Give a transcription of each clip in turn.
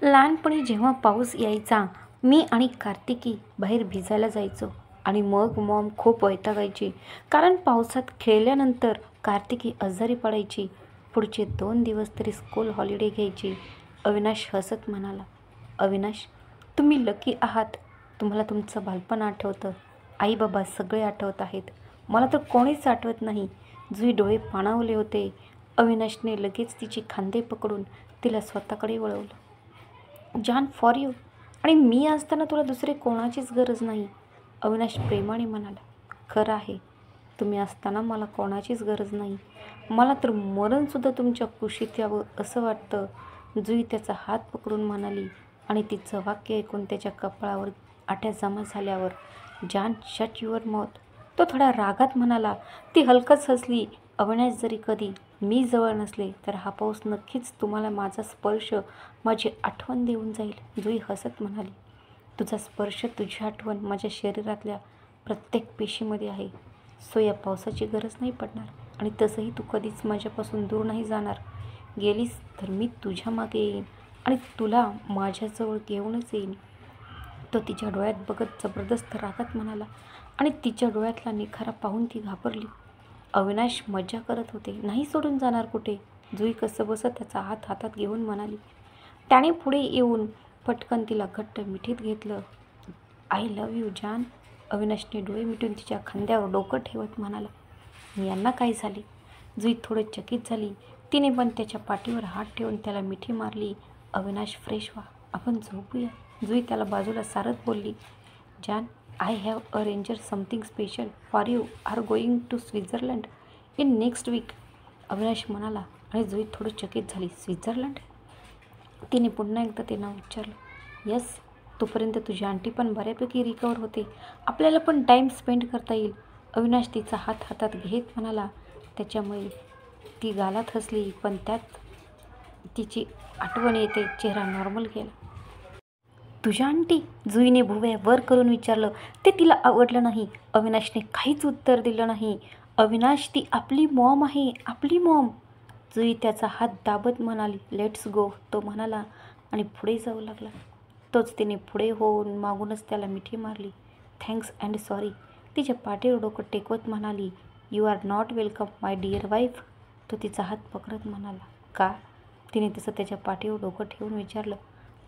लहानपणी जेव्हा पाऊस यायचा, मी आणि कार्तिकी बाहेर भिजायला जायचो आणि मग मॉम खूप वैतागायची, कारण पावसात खेळल्यानंतर कार्तिकी आजारी पडायची. पुढचे 2 दिवस तरी स्कूल हॉलिडे घ्यायची. अविनाश हसत म्हणाला, अविनाश, तुम्ही लकी आहात. तुम्हाला तुमचं बालपण आठवतं, आई बाबा सगळे आठवत आहेत. मला तर कोणीच आठवत नाही. जुई डोळे पाणावले होते. अविनाशने लगेच तिचे खांदे पकडून तिला स्वतःकडे वळवलं. जान फॉर यू, आणि मी असताना तुला दुसरे कोणाचीच गरज नाही, अविनाश प्रेमाने म्हणाला. खरं आहे, तुम्ही असताना मला कोणाचीच गरज नाही. मला तर मरणसुद्धा तुमच्या कुशीत यावं असं वाटतं, जुई त्याचा हात पकडून म्हणाली. आणि तिचं वाक्य ऐकून त्याच्या कपाळावर आट्या जमा झाल्यावर, जान शट युअर माउथ, तो थोड्या रागात म्हणाला. ती हलकच हसली. अविनाश, जरी कधी मी जवळ नसले तर हा पाऊस नक्कीच तुम्हाला माझा स्पर्श, माझी आठवण देऊन जाईल, जुई हसत म्हणाली. तुझा स्पर्श, तुझी आठवण माझ्या शरीरातल्या प्रत्येक पेशीमध्ये आहे. सो या पावसाची गरज नाही पडणार. आणि तसंही तू कधीच माझ्यापासून दूर नाही जाणार. गेलीस तर मी तुझ्या मागे येईन आणि तुला माझ्याजवळ घेऊनच येईन, तो तिच्या डोळ्यात बघत जबरदस्त रागात म्हणाला. आणि तिच्या डोळ्यातला निखारा पाहून ती घाबरली. अविनाश मज्जा करत होते, नाही सोडून जाणार कुठे, जुई कसंबसं त्याचा हात हातात घेऊन म्हणाली. त्याने पुढे येऊन पटकन तिला घट्ट मिठीत घेतलं. आय लव्ह यू जान, अविनाशने डोळे मिटून तिच्या खांद्यावर डोकं ठेवत म्हणाला. यांना काय झाले, जुई थोडं चकित झाली. तिने पण त्याच्या पाठीवर हात ठेवून त्याला मिठी मारली. अविनाश, फ्रेश व्हा, आपण झोपूया, जुई त्याला बाजूला सारत बोलली. जान, I have arranged something special for you are going to Switzerland in next week, Avinash म्हणाला. आणि जुई थोडं चकित झाली. स्वित्झर्लंड, तिने पुन्हा एकदा ते नाव उच्चारलं. येस, तोपर्यंत तुझी आंटी पण बऱ्यापैकी रिकवर होते, आपल्याला पण टाईम स्पेंड करता येईल, अविनाश तिचा हात हातात घेत म्हणाला. त्याच्यामुळे ती गालात हसली, पण त्यात तिची आठवण येते चेहरा नॉर्मल गेला. तुझ्या आंटी, जुईने भुवया वर करून विचारलं. ते तिला आवडलं नाही. अविनाशने काहीच उत्तर दिलं नाही. अविनाश, ती आपली मॉम आहे, आपली मॉम, जुई त्याचा हात दाबत म्हणाली. लेट्स गो, तो म्हणाला आणि पुढे जाऊ लागला. तोच तिने पुढे होऊन मागूनच त्याला मिठी मारली. थँक्स अँड सॉरी, तिच्या पाठीवर डोकं टेकवत म्हणाली. You are not welcome my dear wife, तो तिचा हात पकडत म्हणाला. का, तिने तसं त्याच्या पाठीवर डोकं ठेवून विचारलं.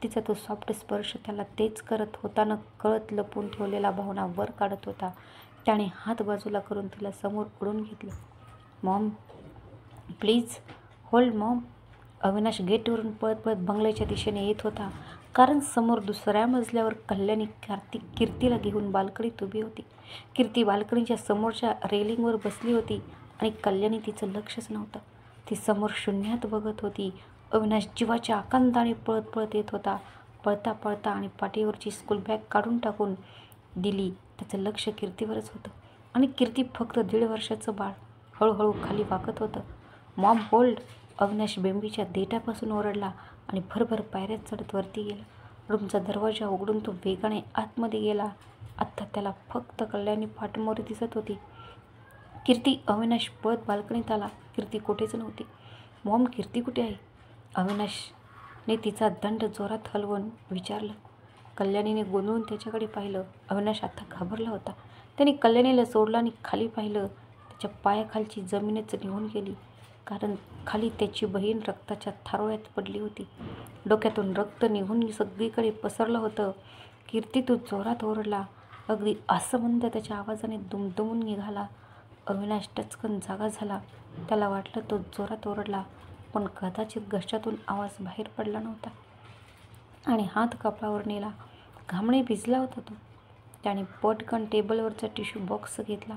तिचा तो सॉफ्ट स्पर्श त्याला तेच करत होता न कळत लपून ठेवलेला भावना वर काढत होता. त्याने हात बाजूला करून तिला समोर ओढून घेतलं. Mom please hold mom, Avinash गेटवरून पळत पळत बंगल्याच्या दिशेने येत होता, कारण समोर दुसऱ्या मजल्यावर कल्याणी कीर्तीला घेऊन बाल्कनीत उभी होती. कीर्ती बाल्कनीच्या समोरच्या रेलिंगवर बसली होती आणि कल्याणी तिचं लक्षच नव्हतं. ती समोर शून्यात बघत होती. अविनाश जीवाच्या आकांताने पळत पळत येत होता. पळता पळता आणि पाठीवरची स्कूल बॅग काढून टाकून दिली. त्याचं लक्ष कीर्तीवरच होतं आणि कीर्ती फक्त 1.5 वर्षाचं बाळ हळूहळू खाली वाकत होतं. मॉम होल्ड, अविनाश बेंबीच्या देठापासून ओरडला आणि भरभर पायऱ्या चढत वरती गेला. रूमचा दरवाजा उघडून तो वेगाने आतमध्ये गेला. आत्ता त्याला फक्त कल्याणी पाठमोरी दिसत होती. कीर्ती, अविनाश पळत बाल्कनीत आला. कीर्ती कुठेच नव्हती. मॉम, कीर्ती कुठे आहे, अविनाशने तिचा दंड जोरात हलवून विचारलं. कल्याणीने गोंधळून त्याच्याकडे पाहिलं. अविनाश आता घाबरला होता. त्याने कल्याणीला सोडलं आणि खाली पाहिलं. त्याच्या पायाखालची जमीनच निघून गेली, कारण खाली त्याची बहीण रक्ताच्या थारोळ्यात पडली होती. डोक्यातून रक्त निघून सगळीकडे पसरलं होतं. कीर्ती, तू, जोरात ओरडला. अगदी आसमंत त्याच्या आवाजाने दुमदुमून निघाला. अविनाश टचकन जागा झाला. त्याला वाटलं तो जोरात ओरडला, पण कदाचित घशातून आवाज बाहेर पडला नव्हता आणि हात कपाळावर नेला. घामने भिजला होता तो. त्याने पटकन टेबलवरचा टिश्यू बॉक्स घेतला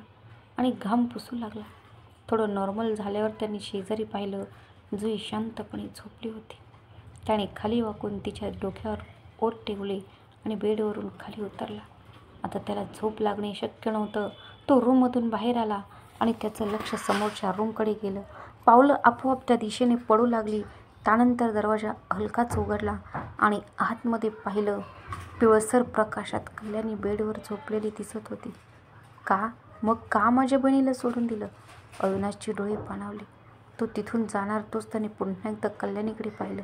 आणि घाम पुसू लागला. थोडं नॉर्मल झाल्यावर त्यांनी शेजारी पाहिलं. जुई शांतपणे झोपली होती. त्याने खाली वाकून तिच्या डोक्यावर ओठ ठेवले आणि बेडवरून खाली उतरला. आता त्याला झोप लागणे शक्य नव्हतं. तो रूममधून बाहेर आला आणि त्याचं लक्ष समोरच्या रूमकडे गेलं. पावलं आपोआप त्या दिशेने पडू लागली. त्यानंतर दरवाजा हलकाच उघडला आणि आतमध्ये पाहिलं. पिवळसर प्रकाशात कल्याणी बेडवर झोपलेली दिसत होती. का, मग का माझ्या बहिणीला सोडून दिलं, अविनाशचे डोळे पाणावले. तो तिथून जाणार तोच त्याने पुन्हा एकदा कल्याणीकडे पाहिलं.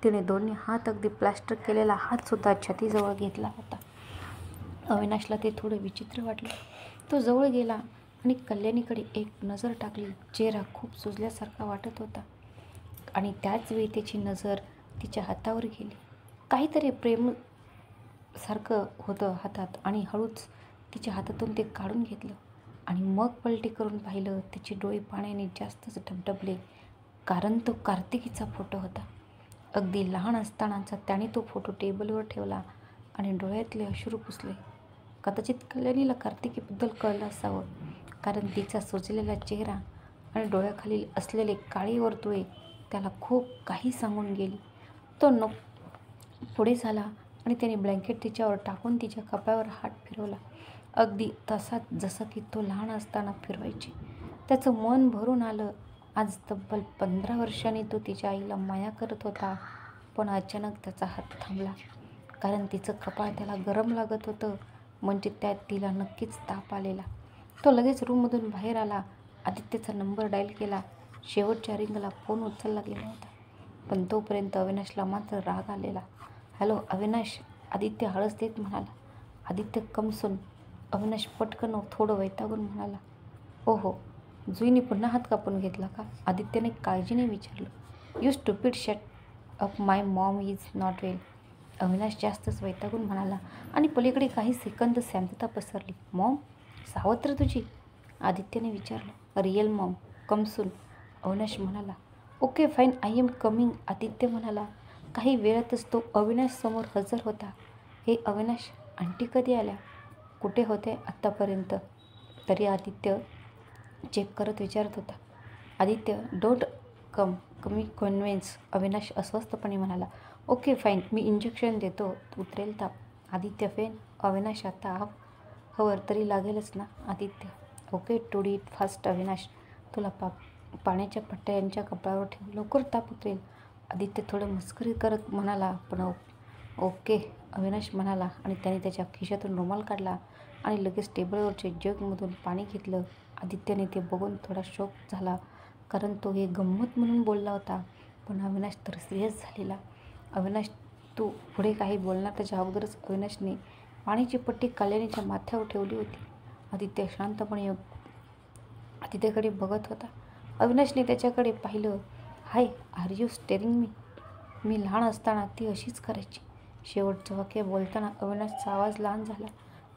तिने दोन्ही हात अगदी प्लास्टर केलेला हातसुद्धा छातीजवळ घेतला होता. अविनाशला ते थोडं विचित्र वाटलं. तो जवळ गेला आणि कल्याणीकडे एक नजर टाकली. चेहरा खूप सुजल्यासारखा वाटत होता आणि त्याच वेळी त्याची नजर तिच्या हातावर गेली. काहीतरी प्रेम सारखं होतं हातात आणि हळूच तिच्या हातातून ते काढून घेतलं आणि मग पलटी करून पाहिलं. तिचे डोळे पाण्याने जास्तच डबडबले, कारण तो कार्तिकीचा फोटो होता. अगदी लहान असतानाचा. त्याने तो फोटो टेबलवर ठेवला आणि डोळ्यातले अश्रू पुसले. कदाचित कल्याणीला कार्तिकीबद्दल कळलं असावं, कारण तिचा सुजलेला चेहरा आणि डोळ्याखाली असलेले काळे वर्तुळे त्याला खूप काही सांगून गेली. तो पुढे झाला आणि त्याने ब्लँकेट तिच्यावर टाकून तिच्या कपाळावर हात फिरवला, अगदी तसाच जसं की तो लहान असताना फिरवायचे. त्याचं मन भरून आलं. आज तब्बल 15 वर्षांनी तो तिच्या आईला माया करत होता, पण अचानक त्याचा हात थांबला, कारण तिचं कपाळ त्याला गरम लागत होतं, म्हणजे त्यात तिला नक्कीच ताप आलेला. तो लगेच रूममधून बाहेर आला. आदित्यचा नंबर डायल केला. शेवटच्या रिंगला फोन उचलला गेला होता, पण तोपर्यंत अविनाशला मात्र राग आलेला. हॅलो अविनाश, आदित्य आळस देत म्हणाला. आदित्य कमसून. अविनाश पटकन थोडं वैतागून म्हणाला. ओ हो, जुईने पुन्हा हात कापून घेतला का? आदित्यने काळजीने विचारलं. You stupid, shut up, my mom is not well. Avinash जास्तच वैतागून म्हणाला आणि पलीकडे काही सेकंद शांतता पसरली. मॉम सावत्र तुझी? आदित्यने विचारलं. रिअल मॉम, कमसून, अविनाश म्हणाला. Okay fine, I am coming, Aditya म्हणाला. काही वेळातच तो अविनाश समोर हजर होता. हे अविनाश, आंटी कधी आल्या? कुठे होते आत्तापर्यंत? तरी आदित्य चेक करत विचारत होता. आदित्य, डोंट कमी कन्व्हिन्स, अविनाश अस्वस्थपणे म्हणाला. ओके फाईन, मी इंजेक्शन देतो, उतरेल ताप. आदित्य फेन, अविनाश आता हवर तरी लागेलच ना? Aditya, okay to do it fast, Avinash, तुला पाण्याच्या पट्ट्या यांच्या कपाळावर ठेव, लवकर ताप उतरेल. आदित्य थोडं मस्करी करत म्हणाला. पण ओके, अविनाश म्हणाला आणि त्याने त्याच्या खिशातून रुमाल काढला आणि लगेच टेबलवरचे जगमधून पाणी घेतलं. आदित्यने ते बघून थोडा शॉक झाला, कारण तो हे गंमत म्हणून बोलला होता, पण अविनाश तर सिरियस झालेला. अविनाश, तू पुढे काही बोलणार त्याच्या अगोदरच अविनाशने पाण्याची पट्टी कल्याणीच्या माथ्यावर ठेवली होती. आदित्य शांतपणे आदित्यकडे बघत होता. अविनाशने त्याच्याकडे पाहिलं. हाय, आर यू स्टेरिंग मी? मी लहान असताना ती अशीच करायची. शेवटचं वाक्य बोलताना अविनाशचा आवाज लहान झाला.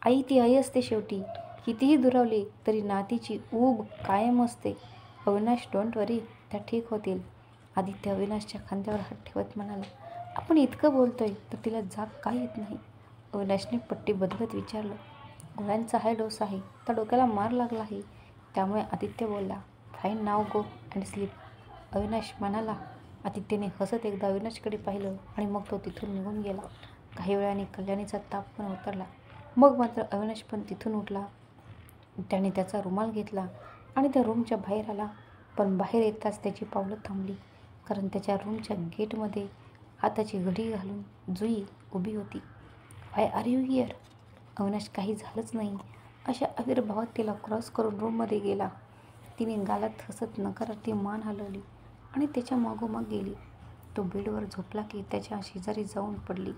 आई ती आई असते शेवटी. कितीही दुरावली तरी नातीची ऊब कायम असते. अविनाश, डोंट वरी, त्या ठीक होतील. आदित्य अविनाशच्या खांद्यावर हात ठेवत म्हणाला. आपण इतकं बोलतोय तर तिला जाग का येत नाही? अविनाशने पट्टी बदलत विचारलं. गोळ्यांचा हाय डोस आहे, त्या डोक्याला मार लागला आहे, त्यामुळे. आदित्य बोलला. Fine, now go and sleep, Avinash म्हणाला. आदित्यने हसत एकदा अविनाशकडे पाहिलं आणि मग तो तिथून निघून गेला. काही वेळाने कल्याणीचा ताप पण उतरला. मग मात्र अविनाश पण तिथून उठला. त्याने त्याचा रुमाल घेतला आणि त्या रूमच्या बाहेर आला. पण बाहेर येताच त्याची पावलं थांबली, कारण त्याच्या रूमच्या गेटमध्ये हाताची घडी घालून जुई उभी होती. Why are you here? Avinash काही झालंच नाही अशा आविर्भावात तिला क्रॉस करून रूममध्ये गेला. तिने गालात हसत नकारार्थी मान हलवली आणि त्याच्या मागोमाग गेली. तो बेडवर झोपला की त्याच्या शेजारी जाऊन पडली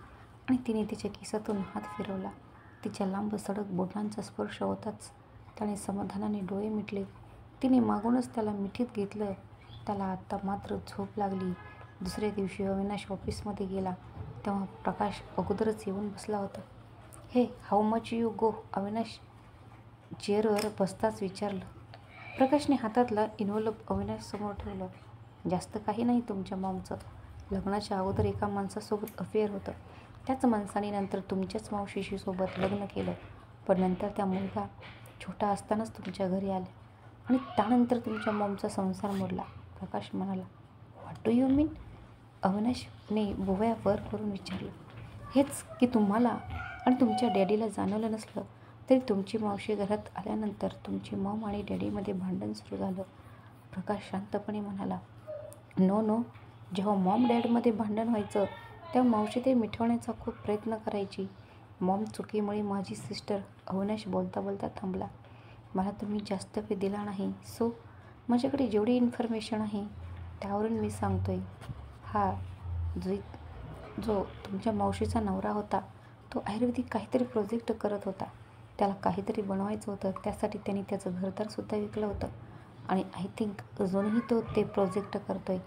आणि तिने तिच्या खिसातून हात फिरवला. तिच्या लांब सडक बोटांचा स्पर्श होताच त्याने समाधानाने डोळे मिटले. तिने मागूनच त्याला मिठीत घेतलं. त्याला आता मात्र झोप लागली. दुसऱ्या दिवशी अविनाश ऑफिसमध्ये गेला तेव्हा प्रकाश अगोदरच येऊन बसला होता. हे, how much you go? Avinash चेअरवर बसताच विचारलं. प्रकाशने हातातला इन्व्हॉल्व अविनाशसमोर ठेवलं. जास्त काही नाही. तुमच्या मॉमचं लग्नाच्या अगोदर एका माणसासोबत अफेअर होतं. त्याच माणसाने नंतर तुमच्याच मावशीशीसोबत लग्न केलं, पण नंतर त्या मुलगा छोटा असतानाच तुमच्या घरी आल्या आणि त्यानंतर तुमच्या मॉमचा संसार मोडला, प्रकाश म्हणाला. व्हॉट डू यू मीन? अविनाशने भुवया वर करून विचारलं. हेच की तुम्हाला आणि तुमच्या डॅडीला जाणवलं नसलं तरी तुमची मावशी घरात आल्यानंतर तुमची मॉम आणि डॅडीमध्ये भांडण सुरू झालं, प्रकाश शांतपणे म्हणाला. नो, जेव्हा मॉम डॅडमध्ये भांडण व्हायचं तेव्हा मावशी ते मिटवण्याचा खूप प्रयत्न करायची. मॉम चुकीमुळे माझी सिस्टर. अविनाश बोलता बोलता थांबला. मला तुम्ही जास्त वेळ दिला नाही, सो माझ्याकडे जेवढी इन्फॉर्मेशन आहे त्यावरून मी सांगतोय. हा, जुई जो तुमच्या मावशीचा नवरा होता तो आयुर्वेदिक काहीतरी प्रोजेक्ट करत होता. त्याला काहीतरी बनवायचं होतं. त्यासाठी त्यांनी त्याचं घरदारसुद्धा विकलं होतं आणि आय थिंक अजूनही तो ते प्रोजेक्ट करतोय.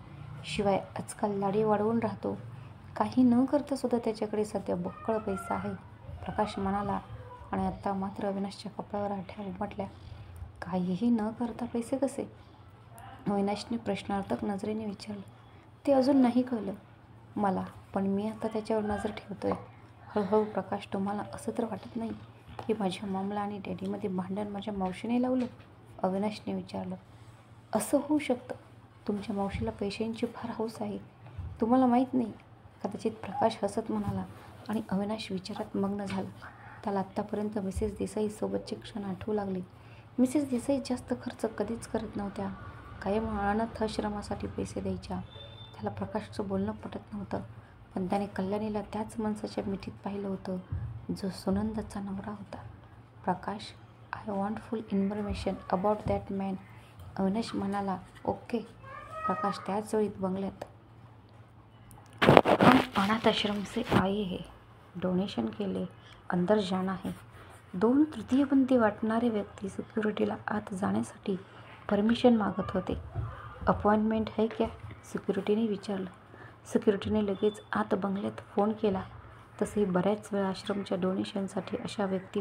शिवाय आजकाल लाडी वाढवून राहतो. काही न करतासुद्धा त्याच्याकडे सध्या बोक्कळ पैसा आहे, प्रकाश म्हणाला. आणि आता मात्र अविनाशच्या कपाळावर आठ्या उमटल्या. काहीही न करता पैसे कसे? अविनाशने प्रश्नार्थक नजरेने विचारलं. ते अजून नाही कळलं मला, पण मी आता त्याच्यावर नजर ठेवतोय. हळूहळू. प्रकाश, तुम्हाला असं तर वाटत नाही की माझ्या मॉमला आणि डॅडीमध्ये भांडण माझ्या मावशीने लावलं? अविनाशने विचारलं. असं होऊ शकतं. तुमच्या मावशीला पैशांची फार हौस आहे, तुम्हाला माहीत नाही. कदाचित. प्रकाश हसत म्हणाला आणि अविनाश विचारात मग्न झाला. त्याला आत्तापर्यंत मिसेस देसाईसोबतचे क्षण आठवू लागले. मिसेस देसाई जास्त खर्च कधीच करत नव्हत्या. कायम अनाथाश्रमासाठी पैसे द्यायच्या. त्याला प्रकाशचं बोलणं पटत नव्हतं, पण त्याने कल्याणीला त्याच माणसाच्या मिठीत पाहिलं होतं जो सुनंदाचा नवरा होता. Prakash, I want full information about that man, Avinash म्हणाला. ओके. प्रकाश त्याच वेळी बंगल्यात. हम अनाथ आश्रम से आए है, डोनेशन के लिए अंदर जाना है. 2 तृतीयपंथी वाटणारे व्यक्ती सिक्युरिटीला आत जाण्यासाठी परमिशन मागत होते. अपॉइंटमेंट है क्या? सिक्युरिटीने विचारलं. सिक्युरिटीने लगेच आत बंगल्यात फोन केला. तसेही बऱ्याच वेळा आश्रमच्या डोनेशनसाठी अशा व्यक्ती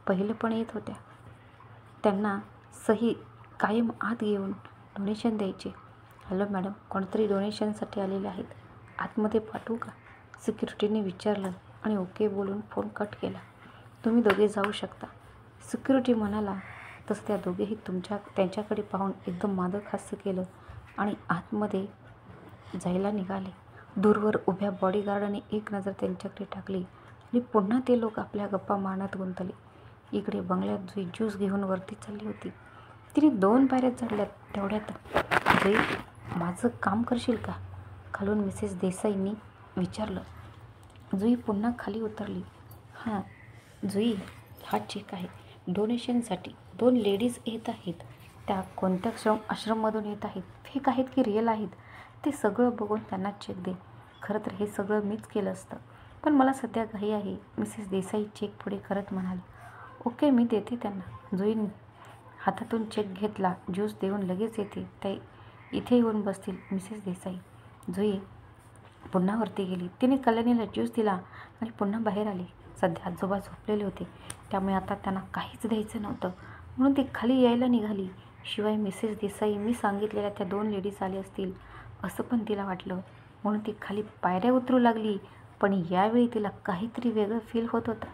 पहिलं पण येत होत्या. त्यांना सही कायम आत घेऊन डोनेशन द्यायचे. हॅलो मॅडम, कोणतरी डोनेशनसाठी आलेले आहेत, आतमध्ये पाठवू का? सिक्युरिटीने विचारलं आणि ओके बोलून फोन कट केला. तुम्ही दोघे जाऊ शकता, सिक्युरिटी म्हणाला. तसं त्या दोघेही त्यांच्याकडे पाहून एकदम मादक हास्य केलं आणि आतमध्ये जायला निघाले. दूरवर उभ्या बॉडीगार्डने एक नजर त्यांच्याकडे टाकली आणि पुन्हा ते लोक आपल्या गप्पा मारण्यात गुंतले. इकडे बंगल्यात जुई ज्यूस घेऊन वरती चालली होती. तिने 2 पायऱ्या चढल्या. तेवढ्यात, जुई, माझं काम करशील का? खालून मिसेस देसाईंनी विचारलं. जुई पुन्हा खाली उतरली. हां जुई, हा चेक आहे. डोनेशनसाठी 2 लेडीज येत आहेत. त्या कोणत्या आश्रममधून येत आहेत, फेक आहेत की रिअल आहेत ते सगळं बघून त्यांना चेक दे. खरं तर हे सगळं मीच केलं असतं, पण मला सध्या घाई आहे, मिसेस देसाई चेक पुढे करत म्हणाली. ओके, मी देते त्यांना. जुईने हातातून चेक घेतला. ज्यूस देऊन लगेच येते, त्या इथे येऊन बसतील मिसेस देसाई. जुई पुन्हा वरती गेली. तिने कल्याणीला ज्यूस दिला आणि पुन्हा बाहेर आली. सध्या आजोबा झोपलेले होते, त्यामुळे आता त्यांना काहीच द्यायचं नव्हतं, म्हणून ती खाली यायला निघाली. शिवाय मिसेस देसाई मी सांगितलेल्या त्या 2 लेडीज आल्या असतील असं पण तिला वाटलं, म्हणून ती खाली पायऱ्या उतरू लागली. पण यावेळी तिला काहीतरी वेगळं फील होत होतं.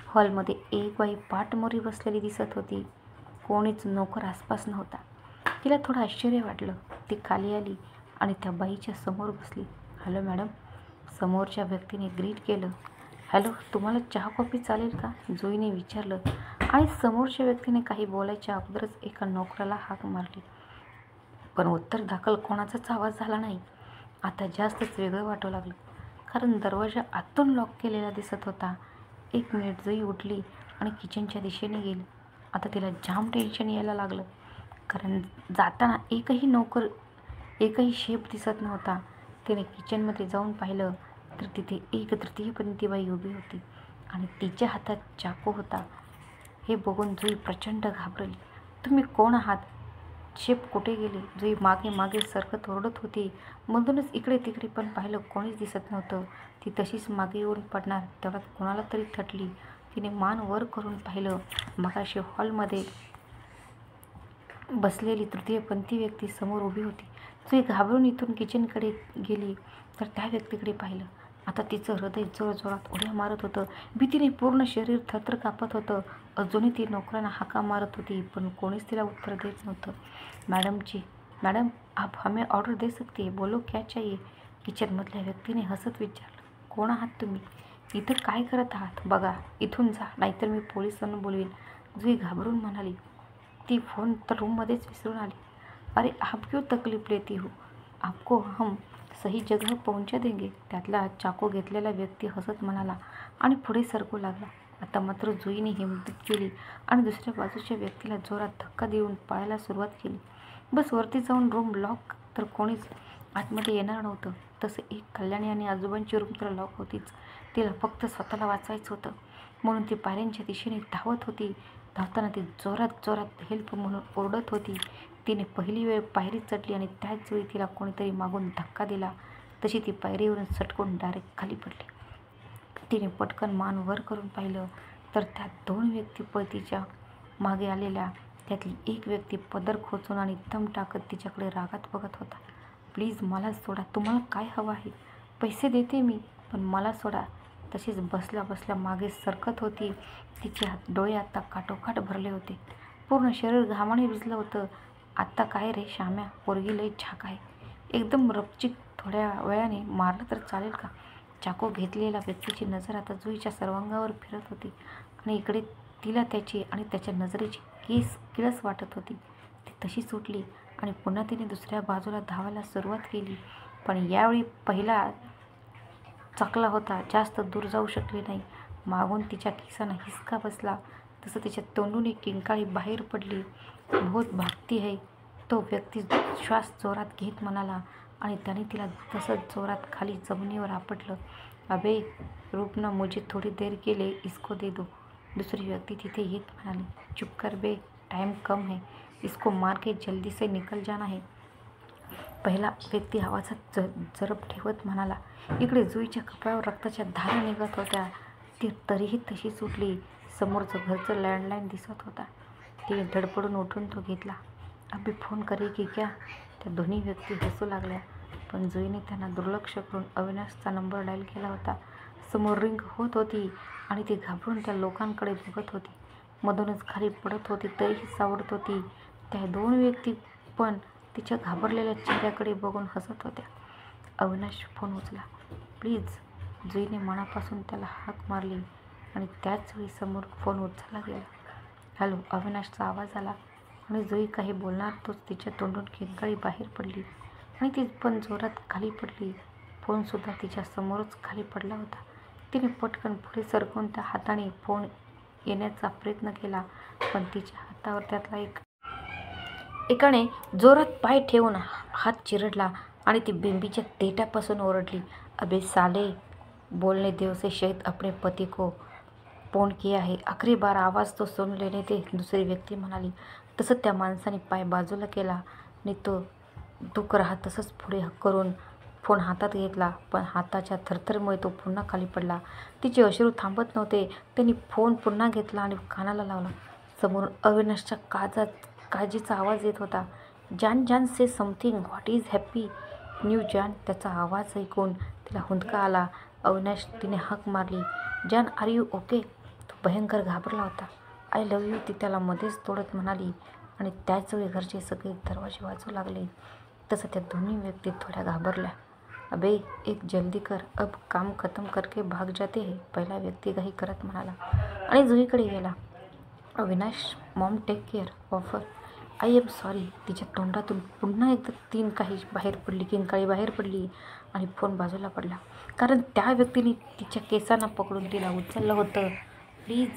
हॉलमध्ये एक बाई पाठमोरी बसलेली दिसत होती. कोणीच नोकर आसपास नव्हता. तिला थोडं आश्चर्य वाटलं. ती खाली आली आणि त्या बाईच्या समोर बसली. हॅलो मॅडम, समोरच्या व्यक्तीने ग्रीट केलं. हॅलो, तुम्हाला चहा कॉफी चालेल का? जुईने विचारलं आणि समोरच्या व्यक्तीने काही बोलायच्या अगोदरच एका नोकराला हाक मारली. पण उत्तर दाखल कोणाचाच आवाज झाला नाही. आता जास्तच वेगळं वाटू लागलं, कारण दरवाजा आतून लॉक केलेला दिसत होता. 1 मिनिट. जुई उठली आणि किचनच्या दिशेने गेली. आता तिला जाम टेन्शन यायला लागलं, कारण जाताना एकही शेफ दिसत नव्हता. तिने किचनमध्ये जाऊन पाहिलं तर तिथे एक तृतीयपंथी बाई उभी होती आणि तिच्या हातात चाकू होता. हे बघून जुई प्रचंड घाबरली. तुम्ही कोण आहात? शेफ कुठे गेले? जुई मागे मागे सरकत ओरडत होती. मधूनच इकडे तिकडे पण पाहिलं, कोणीच दिसत नव्हतं. ती तशीच मागे येऊन पडणार तेवढ्यात कोणाला तरी थटली. तिने मान वर करून पाहिलं. मगाशी हॉलमध्ये बसलेली तृतीयपंथी व्यक्ती समोर उभी होती. जुई घाबरून इथून किचनकडे गेली तर त्या व्यक्तीकडे पाहिलं. आता तिचं हृदय जोरजोरात उड्या मारत होतं. भीतीने पूर्ण शरीर थरथर कापत होतं. अजूनही ती नोकरांना हाका मारत होती, पण कोणीच तिला उत्तर देत नव्हतं. मॅडम, आप हमें ऑर्डर दे सकती है, बोलो क्या चाहिए? किचनमधल्या व्यक्तीने हसत विचारलं. कोण आहात तुम्ही? इथं काय करत आहात? बघा, इथून जा, नाहीतर मी पोलिसांना बोलवीन, जुई घाबरून म्हणाली. ती फोन तर रूममध्येच विसरून आली. अरे आप क्यों तकलीफ लेती हो? आपको हम सही जगह पहुंचा देंगे. त्यातला चाकू घेतलेला व्यक्ती हसत म्हणाला आणि पुढे सरकू लागला. आता मात्र जुईने हिंमत केली आणि दुसऱ्या बाजूच्या व्यक्तीला जोरात धक्का देऊन पळायला सुरुवात केली. बस वरती जाऊन रूम लॉक तर कोणीच आतमध्ये येणार नव्हतं. तसं एक कल्याणी आणि आजोबांची रूम तर लॉक होतीच. तिला फक्त स्वतःला वाचवायचं होतं म्हणून ती पायऱ्यांच्या दिशेने धावत होती. धावताना ती जोरात जोरात हेल्प म्हणून ओरडत होती. तिने पहिली वेळ पायरी चढली आणि त्याच वेळी तिला कोणीतरी मागून धक्का दिला. तशी ती पायरीवरून सटकून डायरेक्ट खाली पडली. तिने पटकन मान वर करून पाहिलं तर त्या 2 व्यक्ती पळतीच्या मागे आलेल्या. त्यातली एक व्यक्ती पदर खोचून आणि दम टाकत तिच्याकडे रागात बघत होता. प्लीज मला सोडा, तुम्हाला काय हवं आहे? पैसे देते मी, पण मला सोडा. तशीच बसल्या बसल्या मागे सरकत होती. तिचे डोळे आता काठोकाठ भरले होते. पूर्ण शरीर घामाने भिजलं होतं. आत्ता काय रे श्याम्या, पोरगी लई झाक आहे. एकदम रपचिक. थोड्या वेळाने मारलं तर चालेल का? चाकू घेतलेल्या व्यक्तीची नजर आता जुईच्या सर्वांगावर फिरत होती आणि इकडे तिला त्याची आणि त्याच्या नजरेची किळस वाटत होती. ती तशी सुटली आणि पुन्हा तिने दुसऱ्या बाजूला धावायला सुरुवात केली. पण यावेळी पहिला चाकला होता. जास्त दूर जाऊ शकली नाही. मागून तिच्या केसांना हिसका बसला. तसं तिच्या तोंडून एक किंकाळी बाहेर पडली. बहुत भागती है. तो व्यक्ती श्वास जोरात घेत म्हणाला आणि त्याने तिला तसंच जोरात खाली जमिनीवर आपटलं. अबे रुक मुझे थोडी देर के लिए इसको दे दो. दुसरी व्यक्ती तिथे येत म्हणाली. चुप कर बे, टाइम कम है. इसको मार के जल्दी से निकल जाना है. पहिला व्यक्ती आवाजात जरब ठेवत म्हणाला. इकडे जुईच्या कपाळावर रक्ताच्या धारा निघत होत्या. ती तरीही तशीच उठली. समोरचं घरचं लँडलाईन दिसत होता. तिने धडपडून उठून तो घेतला. अबे फोन करेगी क्या? त्या दोन्ही व्यक्ती हसू लागल्या. पण जुईने त्यांना दुर्लक्ष करून अविनाशचा नंबर डायल केला होता. समोर रिंग होत होती आणि ती घाबरून त्या लोकांकडे बघत होती. मधूनच खाली पडत होती तरीही सावरत होती. त्या 2 व्यक्ती पण तिच्या घाबरलेल्या चेहऱ्याकडे बघून हसत होत्या. अविनाश फोन उचला प्लीज. जुईने मनापासून त्याला हाक मारली आणि त्याच वेळी समोर फोन उचलला गेला. हॅलो, अविनाशचा आवाज आला आणि जुई काही बोलणार तोच तिच्या तोंडून किंकाळी बाहेर पडली आणि ती पण जोरात खाली पडली. फोनसुद्धा तिच्या समोरच खाली पडला होता. तिने पटकन पुढे सरकवून त्या हाताने फोन येण्याचा प्रयत्न केला, पण तिच्या हातावर त्यातला एकाने जोरात पाय ठेवून हात चिरडला आणि ती बिंबीच्या देठापासून ओरडली. अबे साले, बोलने दे उसे. शायद अपने पति को फोन किया है. आखिरी बार आवाज तो सुन लेने दे. दुसरी व्यक्ती म्हणाली. तसं त्या माणसाने पाय बाजूला केला आणि तो दुःख राहत तसंच पुढे करून फोन हातात घेतला. पण हाताच्या थरथरमुळे तो पुन्हा खाली पडला. तिचे अश्रू थांबत नव्हते. त्यांनी फोन पुन्हा घेतला आणि कानाला लावला. समोरून अविनाशच्या काळजीचा आवाज येत होता. जान जान say something. What is happening जान. त्याचा आवाज ऐकून तिला हुंदका आला. अविनाश. तिने हाक मारली. जान आर यू ओके. तो भयंकर घाबरला होता. I love you. ती त्याला मध्येच तोडत म्हणाली आणि त्याचवेळी घरचे सगळे दरवाजे वाजू लागले. तसं त्या दोन्ही व्यक्ती थोड्या घाबरल्या. अबे एक जल्दी कर, अब काम खतम करके भाग जाते है. पहिला व्यक्ती काही करत म्हणाला आणि जुईकडे गेला. Avinash, mom take care of her. I am sorry. तिच्या तोंडातून पुन्हा एकदा किंकाळी बाहेर पडली आणि फोन बाजूला पडला. कारण त्या व्यक्तीने तिच्या केसांना पकडून तिला उचललं होतं. प्लीज.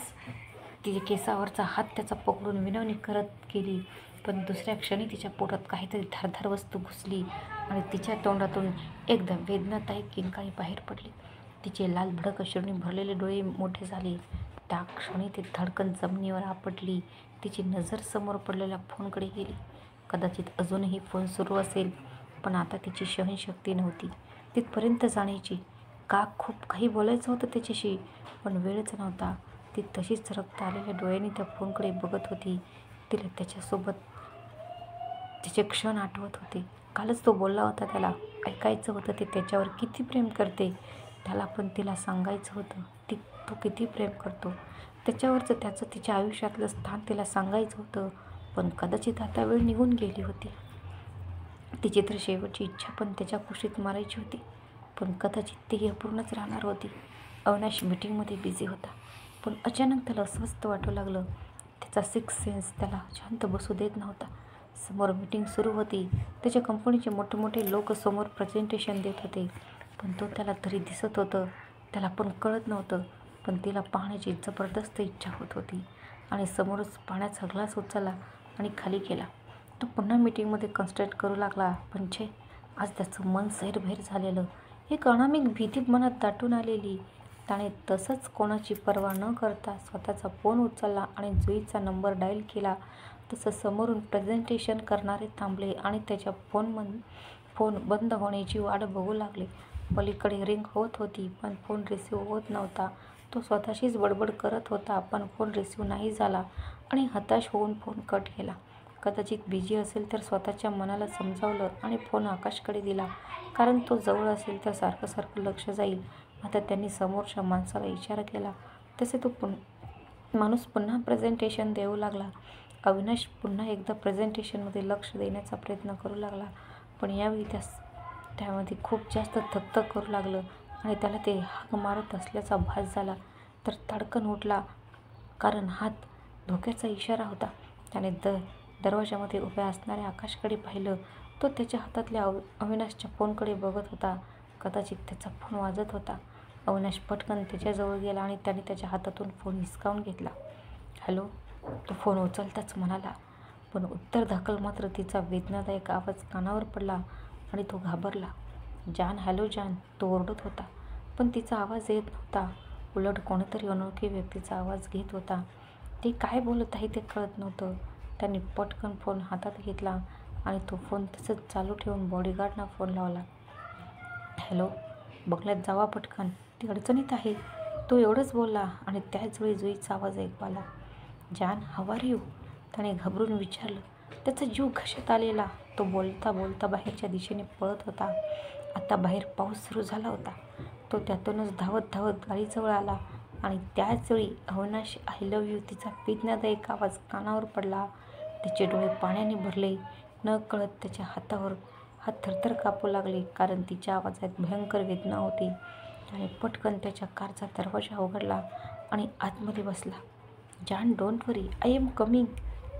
तिच्या केसावरचा हात त्याचा पकडून विनवणी करत गेली. पण दुसऱ्या क्षणी तिच्या पोटात काहीतरी धारदार वस्तू घुसली आणि तिच्या तोंडातून एकदा वेदनादायक किंकाळी बाहेर पडली. तिचे लाल भडक अश्रूंनी भरलेले डोळे मोठे झाले. त्या क्षणी ती धडकन जमिनीवर आपटली. तिची नजर समोर पडलेल्या फोनकडे गेली. कदाचित अजूनही फोन सुरू असेल, पण आता तिची सहनशक्ती नव्हती तिथपर्यंत जाण्याची. खूप काही बोलायचं होतं त्याच्याशी, पण वेळच नव्हता. ती तशीच रक्त आलेल्या डोळ्यांनी त्या फोनकडे बघत होती. तिला त्याच्यासोबत तिचे क्षण आठवत होते. कालच तो बोलला होता त्याला ऐकायचं होतं ते त्याच्यावर किती प्रेम करते. त्याला पण तिला सांगायचं होतं तो किती प्रेम करतो. त्याच्यावरचं त्याचं तिच्या आयुष्यातलं स्थान तिला सांगायचं होतं. पण कदाचित आता वेळ निघून गेली होती. तिची तर शेवटची इच्छा पण त्याच्या कुशीत मारायची होती, पण कदाचित ती अपूर्णच राहणार होती. अविनाश मीटिंगमध्ये बिझी होता, पण अचानक त्याला अस्वस्थ वाटू लागलं. त्याचा सिक्स सेन्स त्याला शांत बसू देत नव्हता. समोर मीटिंग सुरू होती. त्याच्या कंपनीचे मोठमोठे लोक समोर प्रेझेंटेशन देत होते, पण तो त्याला तरी दिसत होतं. त्याला पण कळत नव्हतं, पण तिला पाहण्याची जबरदस्त इच्छा होत होती आणि समोरच पाण्याचा ग्लास उचलला आणि खाली केला. तो पुन्हा मीटिंगमध्ये कॉन्सन्ट्रेट करू लागला. पण छे, आज त्याचं मन सैरभैर झालेलं. एक अनामिक भीती मनात दाटून आलेली. त्याने तसंच कोणाची पर्वा न करता स्वतःचा फोन उचलला आणि जुईचा नंबर डायल केला. तसं समोरून प्रेझेंटेशन करणारे थांबले आणि त्याच्या फोन बंद होण्याची वाट बघू लागले. पलीकडे रिंग होत होती, पण फोन रिसीव्ह होत नव्हता. तो स्वतःशीच बडबड करत होता, पण फोन रिसीव्ह नाही झाला आणि हताश होऊन फोन कट केला. कदाचित बिझी असेल तर स्वतःच्या मनाला समजावलं आणि फोन आकाशकडे दिला, कारण तो जवळ असेल तर सारखं सारखं लक्ष जाईल. आता त्यांनी समोरच्या माणसाला इशारा केला तसे तो माणूस पुन्हा प्रेझेंटेशन देऊ लागला. अविनाश पुन्हा एकदा प्रेझेंटेशनमध्ये लक्ष देण्याचा प्रयत्न करू लागला, पण यावेळी त्यामध्ये खूप जास्त थकथक करू लागलं आणि त्याला ते हाक मारत असल्याचा भास झाला. तर ताडकन उठला, कारण हात धोक्याचा इशारा होता. त्याने दरवाजामध्ये उभ्या असणाऱ्या आकाशकडे पाहिलं. तो त्याच्या हातातल्या अविनाशच्या फोनकडे बघत होता. कदाचित त्याचा फोन वाजत होता. अविनाश पटकन त्याच्याजवळ गेला आणि त्याने त्याच्या हातातून फोन हिसकावून घेतला. हॅलो, तो फोन उचलताच म्हणाला, पण उत्तर दाखल मात्र तिचा वेदनादायक आवाज कानावर पडला आणि तो घाबरला. जान, हॅलो जान, तो ओरडत होता, पण तिचा आवाज येत नव्हता. उलट कोणीतरी अनोळखी व्यक्तीचा आवाज घेत होता. ते काय बोलत आहे ते कळत नव्हतं. त्याने पटकन फोन हातात घेतला आणि तो फोन तसंच चालू ठेवून बॉडीगार्डना फोन लावला. हॅलो, बंगल्यात जावा पटकन, ती अडचणीत आहे, तो एवढंच बोलला आणि त्याचवेळी जुईचा आवाज ऐकू आला. जान, हाऊ आर यू, त्याने घाबरून विचारलं. त्याचा जीव घशात आलेला. तो बोलता बोलता बाहेरच्या दिशेने पळत होता. आता बाहेर पाऊस सुरू झाला होता. तो त्यातूनच धावत धावत गाडीजवळ आला आणि त्याचवेळी अविनाश, आय लव्ह यू, तिचा वेदनादायक आवाज कानावर पडला. त्याचे डोळे पाण्याने भरले. न कळत त्याच्या हात थरथर कापू लागले, कारण तिच्या आवाजात भयंकर वेदना होती. त्याने पटकन त्याच्या कारचा दरवाजा उघडला आणि आतमध्ये बसला. जान, don't worry, I am coming,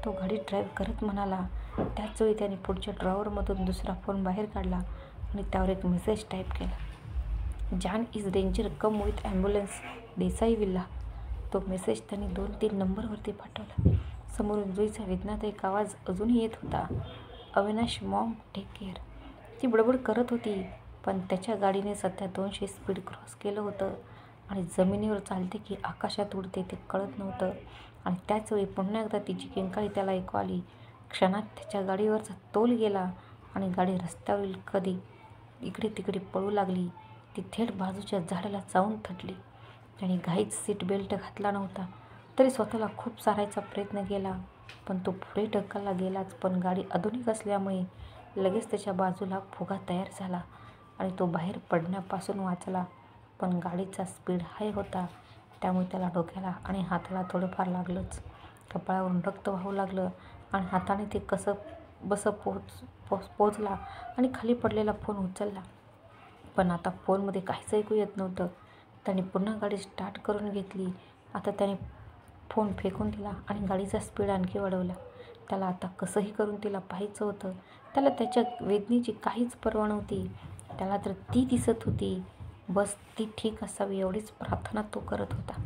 तो गाडी ड्राईव्ह करत म्हणाला. त्याचवेळी त्याने पुढच्या ड्रॉवरमधून दुसरा फोन बाहेर काढला आणि त्यावर एक मेसेज टाईप केला. जान is danger, come with ambulance, Desai villa. तो मेसेज त्याने 2-3 नंबरवरती पाठवला. समोरून जुईचा वेदनादायक आवाज अजूनही येत होता. अविनाश, मॉम, टेक केअर, ती बडबड करत होती, पण त्याच्या गाडीने सध्या 200 स्पीड क्रॉस केलं होतं आणि जमिनीवर चालते की आकाशात उडते ते कळत नव्हतं. आणि त्याचवेळी पुन्हा एकदा तिची किंकाळी त्याला ऐकू आली. क्षणात त्याच्या गाडीवरचा तोल गेला आणि गाडी रस्त्यावरील कधी इकडे तिकडे पळू लागली. ती थेट बाजूच्या झाडाला जाऊन थडली. त्याने घाईत सीट बेल्ट घातला नव्हता, तरी स्वतःला खूप सारायचा प्रयत्न केला, पण तो पुढे ढकलला गेलाच. पण गाडी आधुनिक असल्यामुळे लगेच त्याच्या बाजूला फुगा तयार झाला आणि तो बाहेर पडण्यापासून वाचला. पण गाडीचा स्पीड हाय होता, त्यामुळे त्याला डोक्याला आणि हाताला थोडंफार लागलंच. कपाळावरून रक्त वाहू लागलं आणि हाताने ते कसं बसं पोचला आणि खाली पडलेला फोन उचलला. पण आता फोनमध्ये काहीच ऐकू येत नव्हतं. त्याने पुन्हा गाडी स्टार्ट करून घेतली. आता त्याने फोन फेकून दिला आणि गाडीचा स्पीड आणखी वाढवला. त्याला आता कसंही करून तिला पाहायचं होतं. त्याला त्याच्या वेदनेची काहीच पर्वा नव्हती. त्याला तर ती दिसत होती. बस ती ठीक असावी एवढीच प्रार्थना तो करत होता.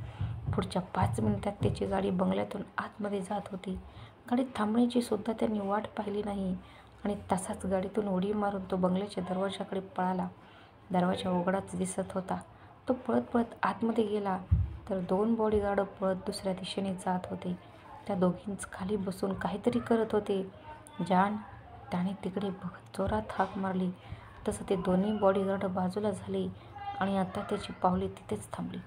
पुढच्या 5 मिनिटात त्याची गाडी बंगल्यातून आतमध्ये जात होती. गाडी थांबण्याची सुद्धा त्यांनी वाट पाहिली नाही आणि तसाच गाडीतून उडी मारून तो बंगल्याच्या दरवाजाकडे पळाला. दरवाजा उघडाच दिसत होता. तो पळत पळत आतमध्ये गेला तर 2 बॉडीगार्ड पळत दुसऱ्या दिशेने जात होते. त्या दोघींच खाली बसून काहीतरी करत होते. जान, त्याने तिकडे बघत जोरात हाक मारली. तसं ते दोन्ही बॉडीगार्ड बाजूला झाले आणि आता त्याची पावले तिथेच थांबली,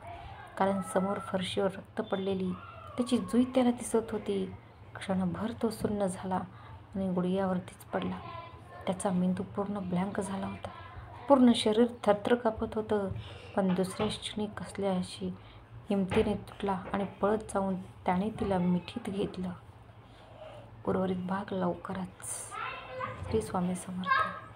कारण समोर फरशीवर रक्त पडलेली त्याची जुई त्याला दिसत होती. क्षणभर तो सुन्न झाला आणि गुडघ्यावरतीच पडला. त्याचा मेंदू पूर्ण ब्लँक झाला होता. पूर्ण शरीर थरथर कापत होतं. पण दुसऱ्याच क्षणी कसल्याशी हिमतीने तुटला आणि पळत जाऊन त्याने तिला मिठीत घेतलं. उर्वरित भाग लवकरच. श्री स्वामी समर्थ.